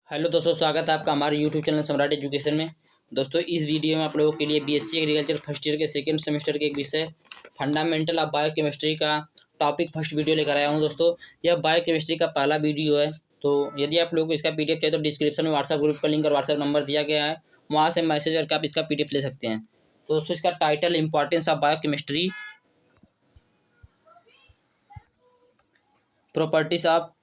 Hello दोस्तों, स्वागत है आपका हमारे यूट्यूब चैनल सम्राट एजुकेशन में। दोस्तों, इस वीडियो में आप लोगों के लिए बीएससी एग्रीकल्चर फर्स्ट ईयर के सेकंड सेमेस्टर के एक विषय फंडामेंटल ऑफ बायोकेमिस्ट्री का टॉपिक फर्स्ट वीडियो लेकर आया हूं। दोस्तों, यह बायोकेमिस्ट्री का पहला वीडियो है। तो यदि आप लोगों को इसका पीडीएफ चाहिए तो डिस्क्रिप्शन में व्हाट्सएप ग्रुप का लिंक और व्हाट्सएप नंबर दिया गया है, वहाँ से मैसेज करके आप इसका पीडीएफ ले सकते हैं। तो दोस्तों, इसका title importance of biochemistry, properties of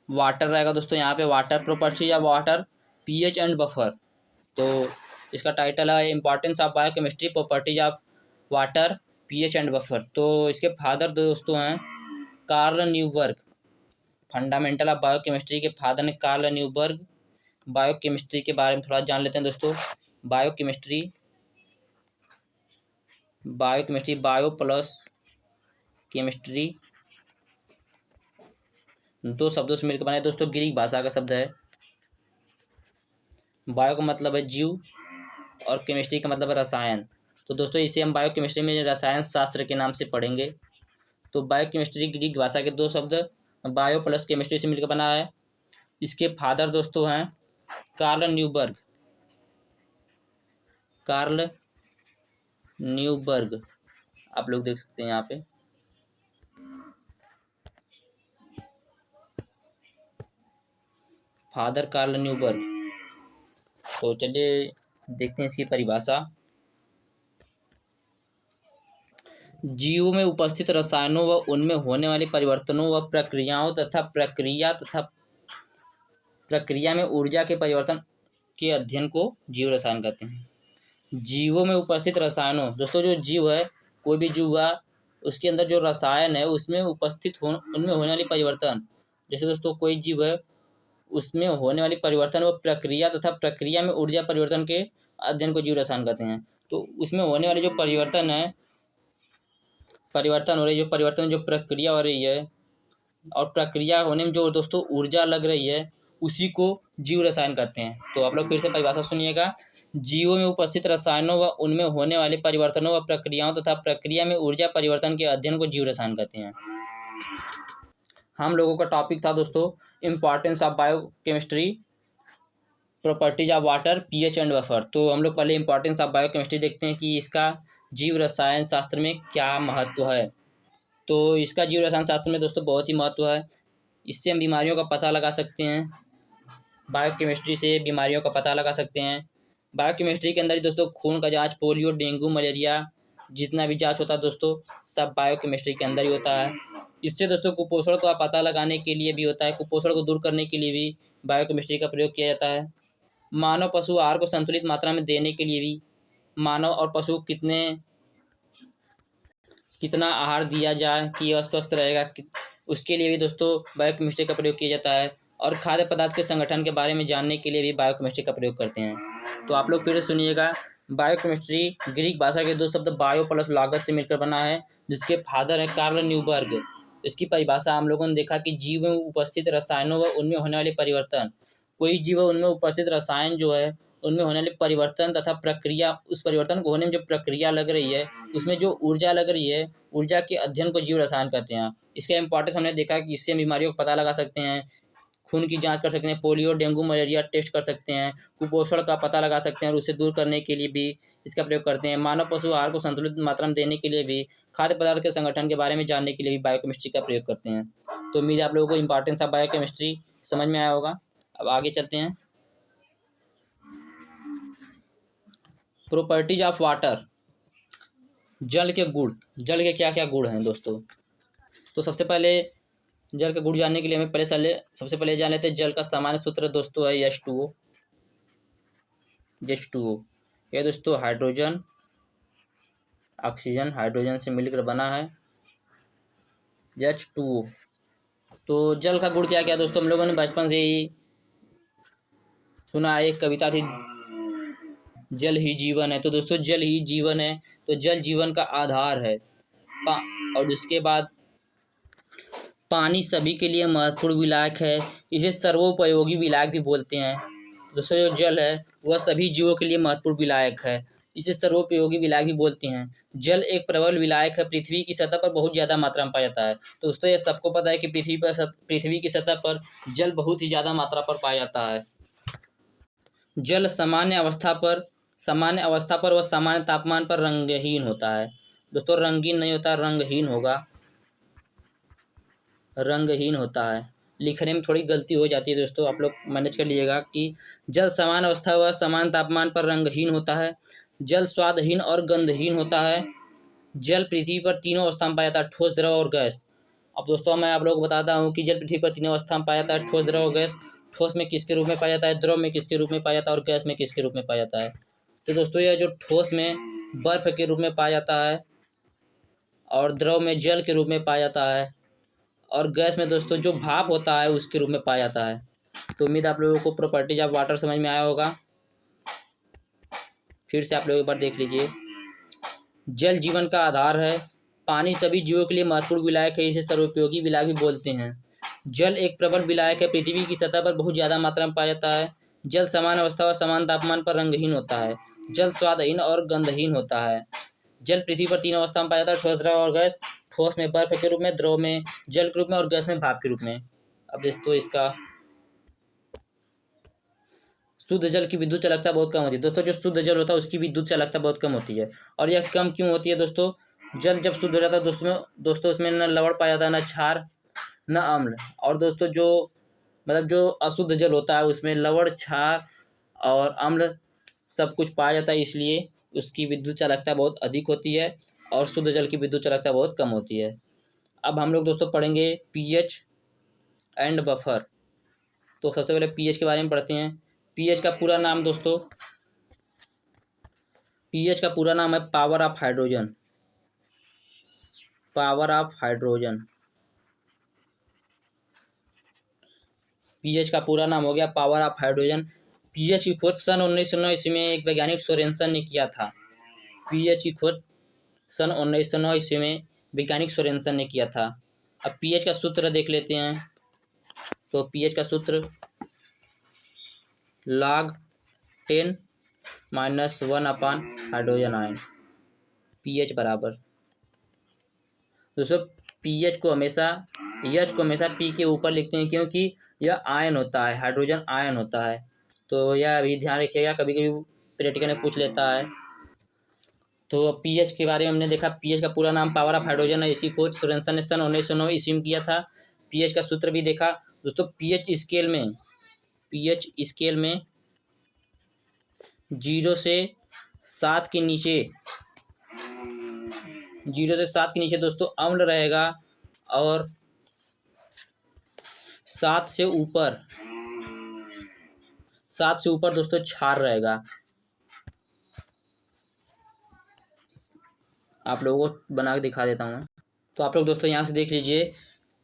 water रहेगा। दोस्तों, यहाँ पे वाटर प्रॉपर्टी या वाटर पीएच एंड बफर। तो इसका टाइटल है importance of biochemistry, properties of water pH and buffer. तो इसके फादर दोस्तों हैं Carl Neuberg. Fundamental of biochemistry के फादर ने कार्ल न्यूबर्ग। बायोकेमिस्ट्री के बारे में थोड़ा जान लेते हैं दोस्तों। Biochemistry biochemistry bio plus chemistry दो शब्दों से मिलकर बना है दोस्तों। ग्रीक भाषा का शब्द है। बायो का मतलब है जीव और केमिस्ट्री का मतलब है रसायन। तो दोस्तों, इसे हम बायोकेमिस्ट्री में रसायन शास्त्र के नाम से पढ़ेंगे। तो बायोकेमिस्ट्री ग्रीक भाषा के दो शब्द बायो प्लस केमिस्ट्री से मिलकर बना है। इसके फादर दोस्तों हैं कार्ल न्यूबर्ग। कार्ल न्यूबर्ग आप लोग देख सकते हैं यहाँ पे। Father Carl Neuberg. तो चलिए देखते हैं इसकी परिभाषा। जीवों में उपस्थित रसायनों व उनमें होने वाले परिवर्तनों व प्रक्रियाओं तथा प्रक्रिया में ऊर्जा के परिवर्तन के अध्ययन को जीव रसायन कहते हैं। जीवों में उपस्थित रसायनों, दोस्तों जो जीव है, कोई भी जीव हुआ, उसके अंदर जो रसायन है उसमें उपस्थित उनमें होने वाली परिवर्तन। जैसे दोस्तों कोई जीव है, उसमें होने वाली परिवर्तन व प्रक्रिया तथा प्रक्रिया में ऊर्जा परिवर्तन के अध्ययन को जीव रसायन कहते हैं। तो उसमें होने वाली जो परिवर्तन है, परिवर्तन हो रही है, जो परिवर्तन जो प्रक्रिया हो रही है और प्रक्रिया होने में जो दोस्तों ऊर्जा लग रही है, उसी को जीव रसायन कहते हैं। तो आप लोग फिर से परिभाषा सुनिएगा। जीवों में उपस्थित रसायनों व उनमें होने वाले परिवर्तनों व प्रक्रियाओं तथा प्रक्रिया में ऊर्जा परिवर्तन के अध्ययन को जीव रसायन कहते हैं। हम लोगों का टॉपिक था दोस्तों importance of biochemistry, properties of water pH and buffer. तो हम लोग पहले इंपॉर्टेंस ऑफ बायोकेमिस्ट्री देखते हैं कि इसका जीव रसायन शास्त्र में क्या महत्व है। तो इसका जीव रसायन शास्त्र में दोस्तों बहुत ही महत्व है। इससे हम बीमारियों का पता लगा सकते हैं। बायोकेमिस्ट्री से बीमारियों का पता लगा सकते हैं। बायोकेमिस्ट्री के अंदर ही दोस्तों खून का जांच, पोलियो, डेंगू, मलेरिया, जितना भी जांच होता है दोस्तों सब बायोकेमिस्ट्री के अंदर ही होता है। इससे दोस्तों कुपोषण का पता लगाने के लिए भी होता है। कुपोषण को दूर करने के लिए भी बायोकेमिस्ट्री का प्रयोग किया जाता है। मानव पशु आहार को संतुलित मात्रा में देने के लिए भी, मानव और पशु कितना आहार दिया जाए कि यह स्वस्थ रहेगा, उसके लिए भी दोस्तों बायोकेमिस्ट्री का प्रयोग किया जाता है। और खाद्य पदार्थ के संगठन के बारे में जानने के लिए भी बायोकेमिस्ट्री का प्रयोग करते हैं। तो आप लोग फिर से सुनिएगा। बायोकेमिस्ट्री ग्रीक भाषा के दो शब्द बायो प्लस लॉगस से मिलकर बना है, जिसके फादर है कार्ल न्यूबर्ग। इसकी परिभाषा हम लोगों ने देखा कि जीव में उपस्थित रसायनों व उनमें होने वाले परिवर्तन। कोई जीव उनमें उपस्थित रसायन जो है, उनमें होने वाले परिवर्तन तथा प्रक्रिया, उस परिवर्तन को होने में जो प्रक्रिया लग रही है, उसमें जो ऊर्जा लग रही है, ऊर्जा के अध्ययन को जीव रसायन कहते हैं। इसका इंपॉर्टेंस हमने देखा कि इससे बीमारियों को पता लगा सकते हैं, खून की जांच कर सकते हैं, पोलियो, डेंगू, मलेरिया टेस्ट कर सकते हैं, कुपोषण का पता लगा सकते हैं और उसे दूर करने के लिए भी इसका प्रयोग करते हैं। मानव पशु आहार को संतुलित मात्रा में देने के लिए भी, खाद्य पदार्थ के संगठन के बारे में जानने के लिए भी बायोकेमिस्ट्री का प्रयोग करते हैं। तो उम्मीद है आप लोगों को इंपॉर्टेंस ऑफ बायोकेमिस्ट्री समझ में आया होगा। अब आगे चलते हैं। प्रॉपर्टीज ऑफ वाटर, जल के गुण। जल के क्या क्या गुण हैं दोस्तों। तो सबसे पहले जल के गुण जानने के लिए हमें सबसे पहले जान लेते हैं जल का सामान्य सूत्र दोस्तों है H2O। H2O यह दोस्तों हाइड्रोजन, ऑक्सीजन, हाइड्रोजन से मिलकर बना है H2O। तो जल का गुण क्या क्या दोस्तों, हम लोगों ने बचपन से ही सुना, एक कविता थी, जल ही जीवन है। तो दोस्तों जल ही जीवन है, तो जल जीवन का आधार है। और उसके बाद पानी सभी के लिए महत्वपूर्ण विलायक है, इसे सर्वोपयोगी विलायक भी बोलते हैं। दोस्तों जो जल है वह सभी जीवों के लिए महत्वपूर्ण विलायक है, इसे सर्वोपयोगी विलायक भी बोलते हैं। जल एक प्रबल विलायक है, पृथ्वी की सतह पर बहुत ज़्यादा मात्रा में पाया जाता है। तो दोस्तों ये सबको पता है कि पृथ्वी की सतह पर जल बहुत ही ज़्यादा मात्रा पर पाया जाता है। जल सामान्य अवस्था पर व सामान्य तापमान पर रंगहीन होता है। दोस्तों रंगीन नहीं होता, रंगहीन होगा, रंगहीन होता है। लिखने में थोड़ी गलती हो जाती है दोस्तों, आप लोग मैनेज कर लीजिएगा कि जल समान अवस्था व समान तापमान पर रंगहीन होता है। जल स्वादहीन और गंधहीन होता है। जल पृथ्वी पर तीनों अवस्था में पाया जाता है, ठोस, द्रव और गैस। अब दोस्तों मैं आप लोगों को बताता हूँ कि जल पृथ्वी पर तीनों अवस्था में पाया जाता है, ठोस, द्रव और गैस। ठोस में किसके रूप में पाया जाता है, द्रव में किसके रूप में पाया जाता है और गैस में किसके रूप में पाया जाता है। तो दोस्तों यह जो ठोस में बर्फ के रूप में पाया जाता है और द्रव में जल के रूप में पाया जाता है और गैस में दोस्तों जो भाप होता है उसके रूप में पाया जाता है। तो उम्मीद आप लोगों को प्रॉपर्टीज ऑफ वाटर समझ में आया होगा। फिर से आप लोग एक बार देख लीजिए। जल जीवन का आधार है। पानी सभी जीवों के लिए महत्वपूर्ण विलायक है, इसे सर्वोपयोगी विलायक भी बोलते हैं। जल एक प्रबल विलायक है, पृथ्वी की सतह पर बहुत ज़्यादा मात्रा में पाया जाता है। जल समान अवस्था और समान तापमान पर रंगहीन होता है। जल स्वादहीन और गंधहीन होता है। जल पृथ्वी पर तीन अवस्था में पाया जाता है, ठोस, द्रव और गैस। ठोस में बर्फ के रूप में, द्रव में जल के रूप में और गैस में भाप के रूप में। अब दोस्तों इसका शुद्ध जल की विद्युत चालकता बहुत कम होती है। दोस्तों जो शुद्ध जल होता है उसकी विद्युत चालकता बहुत कम होती है। और यह कम क्यों होती है दोस्तों? जल जब शुद्ध हो जाता है दोस्तों उसमें न लवण पाया जाता है, न क्षार, न अम्ल। और दोस्तों जो मतलब जो अशुद्ध जल होता है उसमें लवण, क्षार और अम्ल सब कुछ पाया जाता है, इसलिए उसकी विद्युत चालकता बहुत अधिक होती है और शुद्ध जल की विद्युत चालकता बहुत कम होती है। अब हम लोग दोस्तों पढ़ेंगे पीएच एंड बफर। तो सबसे पहले पीएच के बारे में पढ़ते हैं। पीएच का पूरा नाम दोस्तों, पीएच का पूरा नाम है power of hydrogen. Power of hydrogen, pH का पूरा नाम हो गया पावर ऑफ हाइड्रोजन। पीएच की खोज सन 1909 ईस्वी में एक वैज्ञानिक सोरेनसन ने किया था। पीएच की खोज सन 1909 ईस्वी में वैज्ञानिक सोरेनसन ने किया था। अब पीएच का सूत्र देख लेते हैं। तो पीएच का सूत्र log 10 - 1 अपान हाइड्रोजन आयन, पीएच बराबर। दोस्तों पीएच को हमेशा पी के ऊपर लिखते हैं क्योंकि यह आयन होता है, हाइड्रोजन आयन होता है। तो यह अभी ध्यान रखिएगा, कभी कभी प्रैक्टिकल में पूछ लेता है। तो पीएच के बारे में हमने देखा, पीएच का पूरा नाम पावर ऑफ हाइड्रोजन है। इसकी खोज सोरेनसन ने सन 1909 ईस्वी में किया था। पीएच का सूत्र भी देखा दोस्तों। पीएच स्केल में 0 से 7 के नीचे, 0 से 7 के नीचे दोस्तों अम्ल रहेगा और 7 से ऊपर दोस्तों क्षार रहेगा। आप लोगों को बना के दिखा देता हूँ। तो आप लोग दोस्तों यहाँ से देख लीजिए,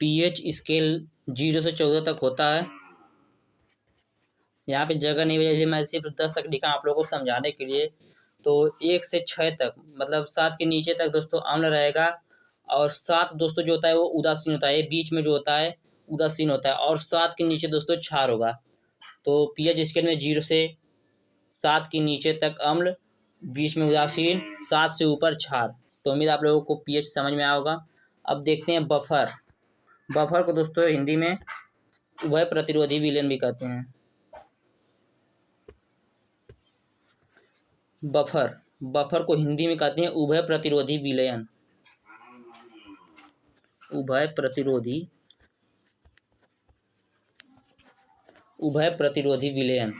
पीएच स्केल 0 से 14 तक होता है। यहाँ पे जगह नहीं है, मैं सिर्फ 10 तक लिखा आप लोगों को समझाने के लिए। तो 1 से 6 तक मतलब 7 के नीचे तक दोस्तों अम्ल रहेगा और 7 दोस्तों जो होता है वो उदासीन होता है, बीच में जो होता है उदासीन होता है और 7 के नीचे दोस्तों क्षार होगा। तो पीएच स्केल में 0 से 7 के नीचे तक अम्ल, बीच में उदासीन, 7 से ऊपर क्षार। तो उम्मीद आप लोगों को पीएच समझ में आया होगा। अब देखते हैं बफर। बफर को दोस्तों हिंदी में उभय प्रतिरोधी विलयन भी कहते हैं। बफर को हिंदी में कहते हैं उभय प्रतिरोधी विलयन। उभय प्रतिरोधी विलयन।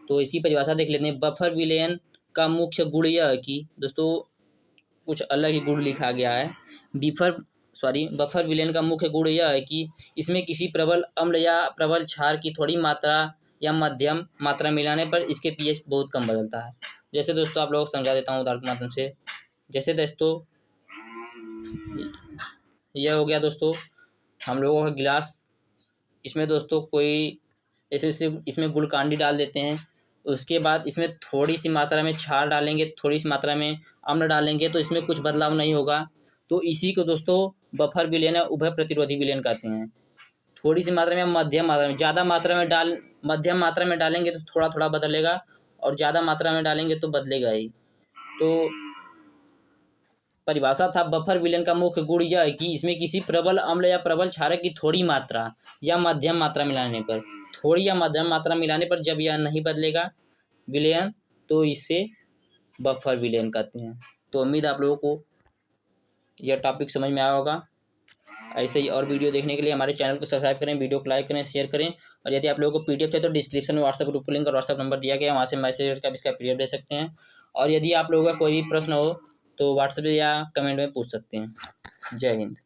तो इसकी परिभाषा देख लेते हैं। बफर विलयन का मुख्य गुण यह है कि दोस्तों कुछ अलग ही गुण लिखा गया है। बफर विलयन का मुख्य गुण यह है कि इसमें किसी प्रबल अम्ल या प्रबल क्षार की थोड़ी मात्रा या मध्यम मात्रा मिलाने पर इसके पीएच बहुत कम बदलता है। जैसे दोस्तों आप लोगों को समझा देता हूँ उदाहरण के माध्यम से। जैसे दोस्तों यह हो गया दोस्तों हम लोगों का गिलास, इसमें दोस्तों कोई ऐसे इसमें गुलकांडी डाल देते हैं, उसके बाद इसमें थोड़ी सी मात्रा में क्षार डालेंगे, थोड़ी सी मात्रा में अम्ल डालेंगे तो इसमें कुछ बदलाव नहीं होगा। तो इसी को दोस्तों बफर विलयन या उभय प्रतिरोधी विलयन कहते हैं। थोड़ी सी मात्रा में, मध्यम मात्रा में, मध्यम मात्रा में डालेंगे तो थोड़ा थोड़ा बदलेगा और ज़्यादा मात्रा में डालेंगे तो बदलेगा ही। तो परिभाषा था बफर विलयन का मुख्य गुण यह है कि इसमें किसी प्रबल अम्ल या प्रबल क्षारक की थोड़ी मात्रा या मध्यम मात्रा मिलाने पर, जब यह नहीं बदलेगा विलयन, तो इसे बफर विलयन कहते हैं। तो उम्मीद आप लोगों को यह टॉपिक समझ में आया होगा। ऐसे ही और वीडियो देखने के लिए हमारे चैनल को सब्सक्राइब करें, वीडियो को लाइक करें, शेयर करें। और यदि आप लोगों को पीडीएफ चाहिए तो डिस्क्रिप्शन में व्हाट्सएप ग्रुप लिंक और व्हाट्सएप नंबर दिया गया है, वहाँ से मैसेज करके आप इसका पीडीएफ ले सकते हैं। और यदि आप लोगों का कोई भी प्रश्न हो तो व्हाट्सएप या कमेंट में पूछ सकते हैं। जय हिंद।